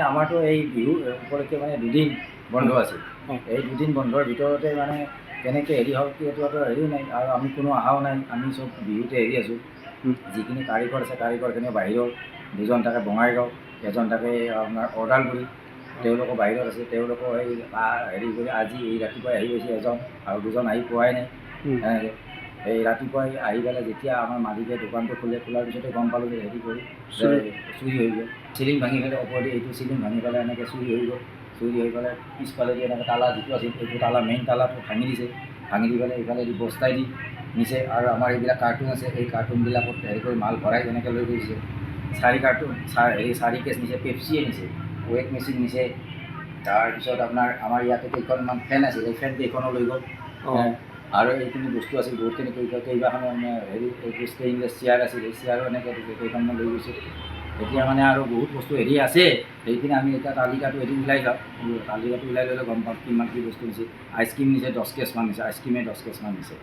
আমাৰতো এই বিহু উপলক্ষে মানে দুদিন বন্ধ আছে। এই দুদিন বন্ধৰ ভিতৰতে মানে কেনেকৈ হেৰি হওক এইটোতো হেৰিও নাই আৰু আমি কোনো অহাও নাই। আমি চব বিহুতে হেৰি আছোঁ। যিখিনি কাৰিকৰ আছে কাৰিকৰখিনি বাহিৰত, দুজন থাকে বঙাইগাঁও, এজন থাকে আপোনাৰ ওদালগুৰি, তেওঁলোকো বাহিৰত আছে। তেওঁলোকো এই হেৰি কৰি আজি এই ৰাতিপুৱাই আহি গৈছে এজন, আৰু দুজন আহি পোৱাই নাই। এনেকৈ এই ৰাতিপুৱাই আহি পেলাই যেতিয়া আমাৰ মালিকে দোকানটো খোলাৰ পিছতে গম পালোঁ যে হেৰি কৰি চুৰি হৈ গ'ল। চিলিং ভাঙি পেলাই ওপৰেদি এইটো চিলিং ভাঙি পেলাই এনেকৈ চুৰি হৈ গ'ল। চুৰি হৈ পেলাই পিছফালেদি এনেকৈ তালা যিটো আছিল এইটো তালা মেইন তালাটো ভাঙি দিছে। ভাঙি দি পেলাই এইফালেদি বস্তাই দি নিছে। আৰু আমাৰ এইবিলাক কাৰ্টুন আছে, এই কাৰ্টুনবিলাকত হেৰি কৰি মাল ভৰাই এনেকৈ লৈ গৈছে। 4 কাৰ্টুন 4 কেছ নিছে, পেপচিয়ে নিছে, ৱেট মেচিন নিছে। তাৰপিছত আপোনাৰ আমাৰ ইয়াতে কেইখনমান ফেন আছিল, এই ফেন কেইখনো লৈ গ'ল। আৰু এইখিনি বস্তু আছিল বহুতখিনি কেইবাখনো হেৰি এইটো ষ্টেইনলেছ চেয়াৰ আছিল, এই চেয়াৰো এনেকৈ কেইখনমান লৈ গৈছে। এতিয়া মানে আৰু বহুত বস্তু হেৰি আছে, সেইখিনি আমি এতিয়া তালিকাটো এদিন ওলাই যাওঁ। তালিকাটো ওলাই ল'লে গম পাম কিমান কি বস্তু নিছে। আইচক্ৰীম নিছে 10 কেছমান নিছে, আইচক্ৰীমে 10 কেছমান নিছে।